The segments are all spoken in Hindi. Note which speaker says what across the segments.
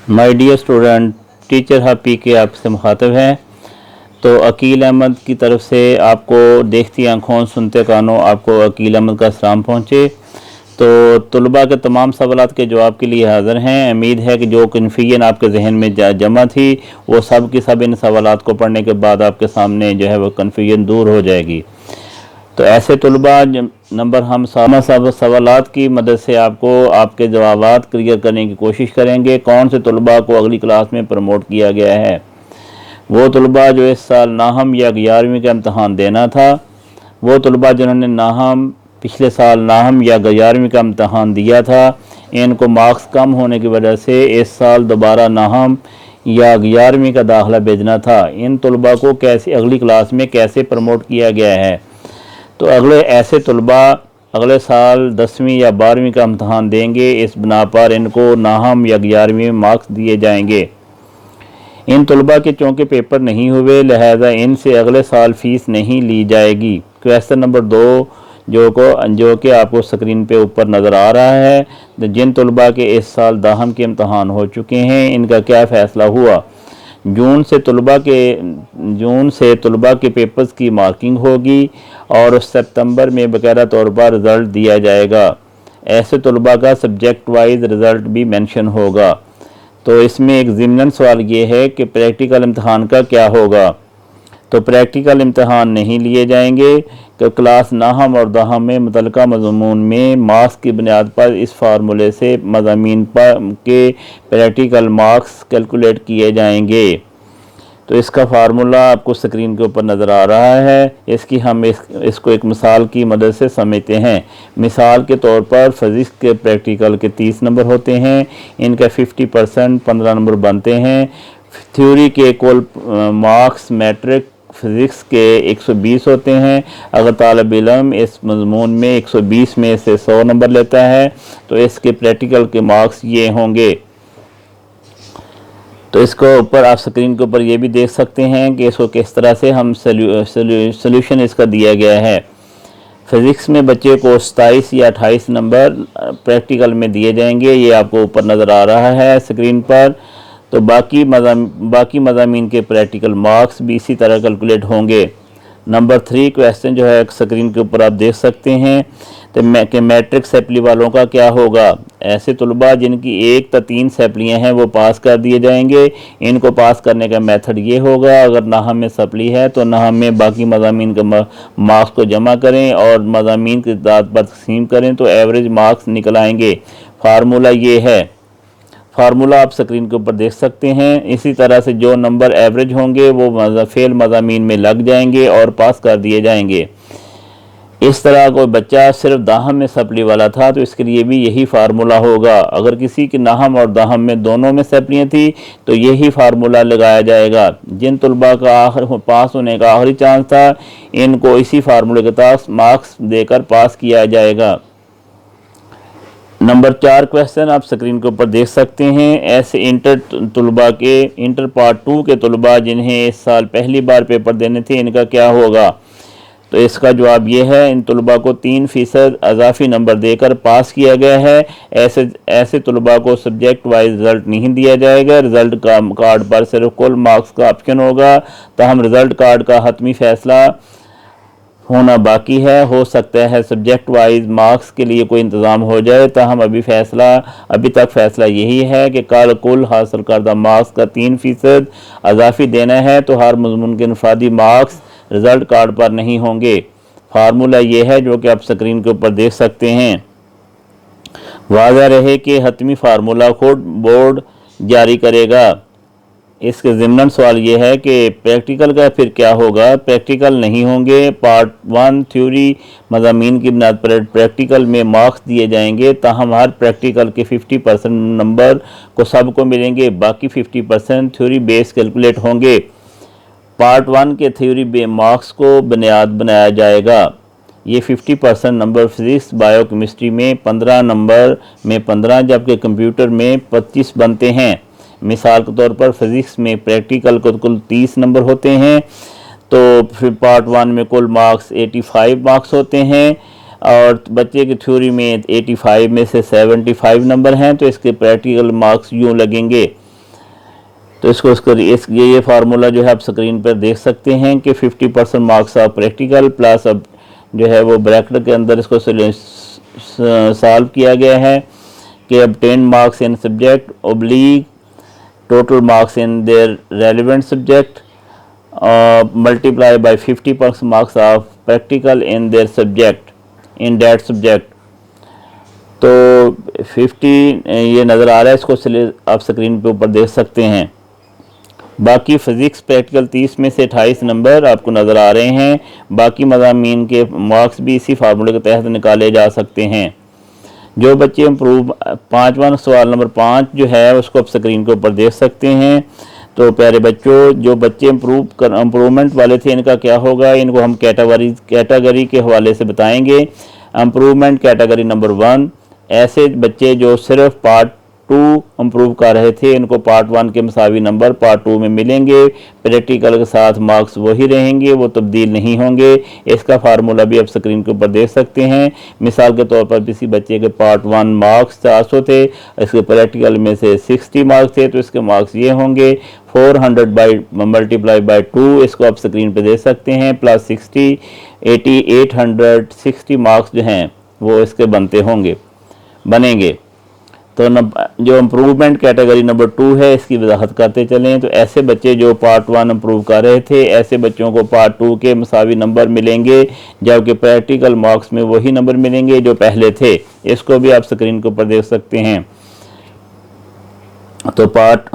Speaker 1: माय डियर स्टूडेंट, टीचर हापी के आपसे मुखातिब हैं। तो अकील अहमद की तरफ से आपको देखती आँखों सुनते कानों आपको अकील अहमद का सलाम पहुँचे। तो तलबा के तमाम सवालात के जवाब के लिए हाज़िर हैं। उम्मीद है कि जो कन्फ्यूजन आपके जहन में जमा थी वो सब की सब इन सवालात को पढ़ने के बाद आपके सामने जो है वो कन्फ्यूजन दूर हो जाएगी। तो ऐसे तलबा नंबर हम सब सवालात की मदद से आपको आपके जवाबात क्लियर करने की कोशिश करेंगे। कौन से तलबा को अगली क्लास में प्रमोट किया गया है? वो तलबा जो इस साल नाहम या 11वीं का इम्तहान देना था, वो तलबा जिन्होंने पिछले साल नाहम या 11वीं का इम्तहान दिया था, इनको मार्क्स कम होने की वजह से इस साल दोबारा नाहम या 11वीं का दाखिला भेजना था। इन तलबा को कैसे अगली क्लास में कैसे प्रमोट किया गया है? तो ऐसे तलबा अगले साल 10वीं या 12वीं का इम्तहान देंगे। इस बिना पर इनको नाहम या 11वीं में मार्क्स दिए जाएंगे। इन तलबा के चूँकि पेपर नहीं हुए, लिहाजा इनसे अगले साल फ़ीस नहीं ली जाएगी। क्वेश्चन नंबर 2 जो कि आपको स्क्रीन पे ऊपर नज़र आ रहा है, तो जिन तलबा के इस साल दाहम के इम्तहान हो चुके हैं, इनका क्या फ़ैसला हुआ? जून से तलबा के पेपर्स की मार्किंग होगी और सितंबर में बाकायदा तौर पर रिज़ल्ट दिया जाएगा। ऐसे तलबा का सब्जेक्ट वाइज रिज़ल्ट भी मेंशन होगा। तो इसमें एक ज़िमनन सवाल ये है कि प्रैक्टिकल इम्तहान का क्या होगा? तो प्रैक्टिकल इम्तहान नहीं लिए जाएंगे कि क्लास नाहम और दाहम में मुतलका मज़मून में मार्क्स की बुनियाद पर इस फार्मूले से मज़ामीन के प्रैक्टिकल मार्क्स कैलकुलेट किए जाएंगे। तो इसका फार्मूला आपको स्क्रीन के ऊपर नज़र आ रहा है। इसकी हम इसको एक मिसाल की मदद से समझते हैं। मिसाल के तौर पर फिज़िक्स के प्रैक्टिकल के 30 नंबर होते हैं, इनका 50% 15 नंबर बनते हैं। थ्योरी के कुल मार्क्स मैट्रिक फ़िज़िक्स के 120 होते हैं। अगर तालिब इल्म इस मज़मून में 120 में से 100 नंबर लेता है तो इसके प्रैक्टिकल के मार्क्स ये होंगे। तो इसको ऊपर आप स्क्रीन के ऊपर ये भी देख सकते हैं कि इसको किस तरह से हम सोल्यूशन इसका दिया गया है। फ़िज़िक्स में बच्चे को 27 या 28 नंबर प्रैक्टिकल में दिए जाएंगे, ये आपको ऊपर नज़र आ रहा है स्क्रीन पर। तो बाकी मज़ामीन के प्रैक्टिकल मार्क्स भी इसी तरह कैलकुलेट होंगे। नंबर 3 क्वेश्चन जो है स्क्रीन के ऊपर आप देख सकते हैं तो मैट्रिक सैपली वालों का क्या होगा? ऐसे तलबा जिनकी 1 या 3 सैपलियाँ हैं वो पास कर दिए जाएंगे। इनको पास करने का मेथड ये होगा, अगर नाहम में सप्ली है तो नाहम में बाकी मज़ामीन के मार्क्स को जमा करें और मज़ामीन की तादाद पर तक़सीम करें तो एवरेज मार्क्स निकल आएंगे। फार्मूला ये है, फार्मूला आप स्क्रीन के ऊपर देख सकते हैं। इसी तरह से जो नंबर एवरेज होंगे वो फेल मज़ामीन में लग जाएंगे और पास कर दिए जाएंगे। इस तरह कोई बच्चा सिर्फ दाहम में सप्ली वाला था तो इसके लिए भी यही फार्मूला होगा। अगर किसी की नाहम और दाहम में दोनों में सप्लियाँ थी तो यही फार्मूला लगाया जाएगा। जिन तलबा का पास होने का आखिरी चांस था, इनको इसी फार्मूले के तहत मार्क्स देकर पास किया जाएगा। नंबर 4 क्वेश्चन आप स्क्रीन के ऊपर देख सकते हैं। ऐसे इंटर पार्ट 2 के तलबा जिन्हें इस साल पहली बार पेपर देने थे, इनका क्या होगा? तो इसका जवाब ये है, इन तलबा को 3% अजाफी नंबर देकर पास किया गया है। ऐसे तलबा को सब्जेक्ट वाइज रिज़ल्ट नहीं दिया जाएगा। रिज़ल्ट कार्ड पर सिर्फ कुल मार्क्स का ऑप्शन होगा। तो हम रिज़ल्ट कार्ड का हतमी फ़ैसला होना बाकी है। हो सकता है सब्जेक्ट वाइज मार्क्स के लिए कोई इंतज़ाम हो जाए। तो हम अभी तक फ़ैसला यही है कि कुल हासिल करदा मार्क्स का 3% अजाफी देना है। तो हर मज़मून के इनफरादी मार्क्स रिज़ल्ट कार्ड पर नहीं होंगे। फार्मूला ये है जो कि आप स्क्रीन के ऊपर देख सकते हैं। वाज़ह रहे कि हतमी फार्मूला को बोर्ड जारी करेगा। इसके ज़िम्नन सवाल ये है कि प्रैक्टिकल का फिर क्या होगा? प्रैक्टिकल नहीं होंगे। पार्ट 1 थ्योरी मज़ामीन की बुनियाद पर प्रैक्टिकल में मार्क्स दिए जाएंगे। ताहम हर प्रैक्टिकल के 50% नंबर को सबको मिलेंगे, बाकी 50% थ्योरी बेस कैलकुलेट होंगे। पार्ट 1 के थ्योरी मार्क्स को बुनियाद बनाया जाएगा। ये 50% नंबर फिज़िक्स बायो केमिस्ट्री में 15 नंबर में 15 जबकि कंप्यूटर में 25 बनते हैं। मिसाल के तौर पर फिज़िक्स में प्रैक्टिकल को कुल 30 नंबर होते हैं, तो फिर पार्ट 1 में कुल मार्क्स 85 मार्क्स होते हैं और बच्चे की थ्योरी में 85 में से 75 नंबर हैं। तो इसके प्रैक्टिकल मार्क्स यूँ लगेंगे तो इसको ये फार्मूला जो है आप स्क्रीन पर देख सकते हैं कि 50% मार्क्स ऑफ प्रैक्टिकल प्लस अब जो है वो ब्रैकेट के अंदर इसको सॉल्व किया गया है कि obtained marks in subject oblique total marks in their relevant subject multiply by 50% marks of practical in their subject in that subject। तो 50 ये नज़र आ रहा है, इसको आप स्क्रीन पे ऊपर देख सकते हैं। बाकी फ़िज़िक्स प्रैक्टिकल 30 में से 28 नंबर आपको नज़र आ रहे हैं। बाकी मज़ामीन के मार्क्स भी इसी फार्मूले के तहत निकाले जा सकते हैं। जो बच्चे इम्प्रूव 5वां सवाल नंबर 5 जो है उसको आप स्क्रीन के ऊपर देख सकते हैं। तो प्यारे बच्चों, जो बच्चे इम्प्रूवमेंट वाले थे इनका क्या होगा, इनको हम कैटेगरी के हवाले से बताएंगे। इम्प्रूवमेंट कैटेगरी नंबर 1, ऐसे बच्चे जो सिर्फ पार्ट 2 इम्प्रूव कर रहे थे इनको पार्ट 1 के मसावी नंबर पार्ट 2 में मिलेंगे। प्रैक्टिकल के साथ मार्क्स वही रहेंगे, वो तब्दील नहीं होंगे। इसका फार्मूला भी आप स्क्रीन के ऊपर देख सकते हैं। मिसाल के तौर पर किसी बच्चे के पार्ट 1 मार्क्स 400 थे, इसके प्रैक्टिकल में से 60 मार्क्स थे, तो इसके मार्क्स ये होंगे 400 मल्टीप्लाई बाई 2, इसको आप स्क्रीन पर देख सकते हैं, प्लस 60 80 860 मार्क्स जो हैं वो इसके बनेंगे। तो जो इम्प्रूवमेंट कैटेगरी नंबर 2 है इसकी वजाहत करते चलें। तो ऐसे बच्चे जो पार्ट 1 इम्प्रूव कर रहे थे ऐसे बच्चों को पार्ट 2 के मसावी नंबर मिलेंगे, जबकि प्रैक्टिकल मार्क्स में वही नंबर मिलेंगे जो पहले थे। इसको भी आप स्क्रीन के ऊपर देख सकते हैं। तो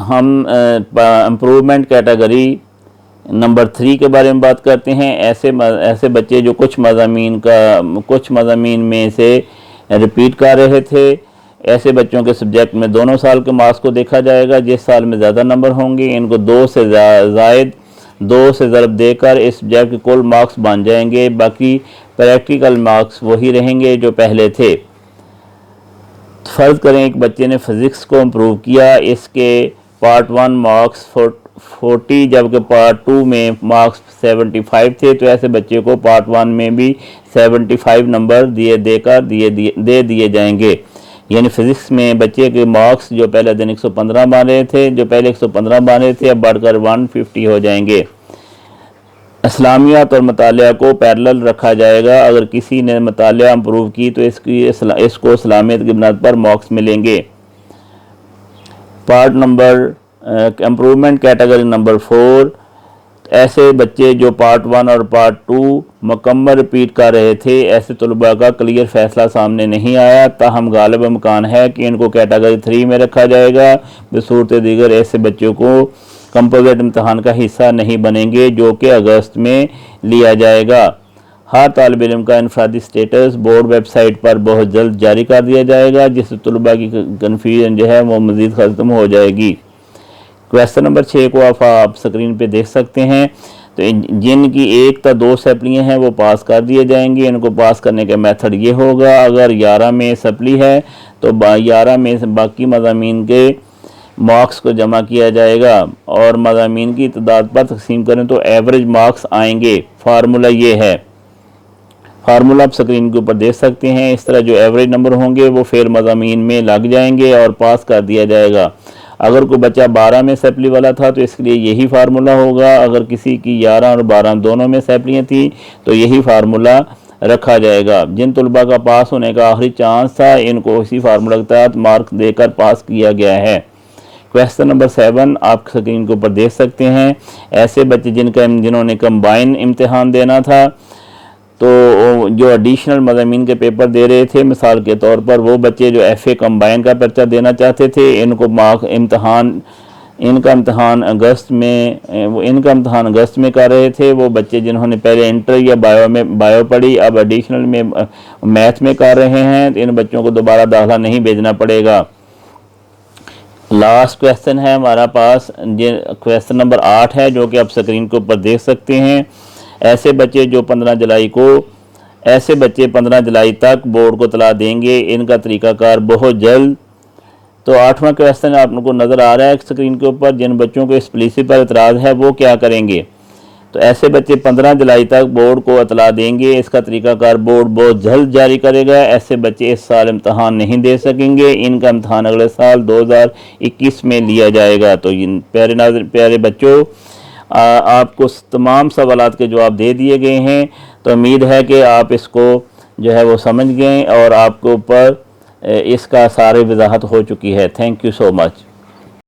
Speaker 1: हम इम्प्रूवमेंट कैटेगरी नंबर 3 के बारे में बात करते हैं। ऐसे बच्चे जो कुछ मज़ामीन में से रिपीट कर रहे थे, ऐसे बच्चों के सब्जेक्ट में दोनों साल के मार्क्स को देखा जाएगा। जिस साल में ज़्यादा नंबर होंगे इनको 2 से ज़रब देकर इस सब्जेक्ट के कुल मार्क्स बन जाएंगे। बाकी प्रैक्टिकल मार्क्स वही रहेंगे जो पहले थे। फ़र्ज़ करें एक बच्चे ने फ़िज़िक्स को इम्प्रूव किया, इसके पार्ट 1 मार्क्स 40 जबकि पार्ट 2 में मार्क्स 75 थे, तो ऐसे बच्चे को पार्ट 1 में भी 75 नंबर दे दिए जाएंगे। यानी फ़िज़िक्स में बच्चे के मार्क्स जो पहले दिन 115 बन रहे थे अब बढ़कर 150 हो जाएंगे। इस्लामियात और मतालिया को पैरेलल रखा जाएगा। अगर किसी ने मतालिया इम्प्रूव की तो इसको इस्लामियत की बुनियाद पर मार्क्स मिलेंगे। इम्प्रूवमेंट कैटेगरी नंबर 4, ऐसे बच्चे जो पार्ट 1 और पार्ट 2 मुकम्मल रिपीट कर रहे थे, ऐसे तलबा का क्लियर फैसला सामने नहीं आया, ताहम गालिब इम्कान है कि इनको कैटेगरी 3 में रखा जाएगा। बसूरत दीगर ऐसे बच्चों को कंपोजिट इम्तहान का हिस्सा नहीं बनेंगे जो कि अगस्त में लिया जाएगा। हर तालिब इल्म का इनफरादी स्टेटस बोर्ड वेबसाइट पर बहुत जल्द जारी कर दिया जाएगा, जिससे तलबा की कन्फ्यूजन जो है वो मज़ीद ख़त्म हो जाएगी। क्वेश्चन नंबर 6 को आप स्क्रीन पे देख सकते हैं। तो जिनकी 1 या 2 सप्लियाँ हैं वो पास कर दिए जाएंगे। इनको पास करने का मेथड ये होगा, अगर 11 में सप्ली है तो 11 में से बाकी मज़ामीन के मार्क्स को जमा किया जाएगा और मज़ामीन की तादाद पर तकसीम करें तो एवरेज मार्क्स आएंगे। फार्मूला ये है, फार्मूला आप स्क्रीन के ऊपर देख सकते हैं। इस तरह जो एवरेज नंबर होंगे वो फिर मज़ामीन में लग जाएंगे और पास कर दिया जाएगा। अगर कोई बच्चा 12 में सैपली वाला था तो इसके लिए यही फार्मूला होगा। अगर किसी की 11 और 12 दोनों में सैपलियाँ थी तो यही फार्मूला रखा जाएगा। जिन तलबा का पास होने का आखिरी चांस था इनको इसी फार्मूला के तहत मार्क्स देकर पास किया गया है। क्वेश्चन नंबर 7 आप स्क्रीन के ऊपर देख सकते हैं। ऐसे बच्चे जिन्होंने कंबाइन इम्तिहान देना था, तो जो एडिशनल मज़ामीन के पेपर दे रहे थे, मिसाल के तौर पर वो बच्चे जो FA कंबाइन का पर्चा देना चाहते थे, इनका इम्तहान अगस्त में कर रहे थे। वो बच्चे जिन्होंने पहले इंटर या बायो पढ़ी अब एडिशनल में मैथ में कर रहे हैं, तो इन बच्चों को दोबारा दाखिला नहीं भेजना पड़ेगा। लास्ट क्वेश्चन है हमारा पास, क्वेश्चन नंबर 8 है, जो कि आप स्क्रीन के ऊपर देख सकते हैं। ऐसे बच्चे 15 जुलाई तक बोर्ड को तला देंगे, इनका तरीक़ाकार बहुत जल्द। तो 8वां क्वेश्चन आप लोगों को नज़र आ रहा है स्क्रीन के ऊपर। जिन बच्चों को इस पॉलिसी पर एतराज़ है वो क्या करेंगे। तो ऐसे बच्चे 15 जुलाई तक बोर्ड को इतला देंगे। इसका तरीकाकार बोर्ड बहुत जल्द जारी करेगा। ऐसे बच्चे इस साल इम्तहान नहीं दे सकेंगे, इनका इम्तहान अगले साल 2021 में लिया जाएगा। तो इन प्यारे बच्चों, आपको तमाम सवालात के जवाब दे दिए गए हैं। तो उम्मीद है कि आप इसको जो है वो समझ गए और आपके ऊपर इसका सारी वजाहत हो चुकी है। Thank you so much.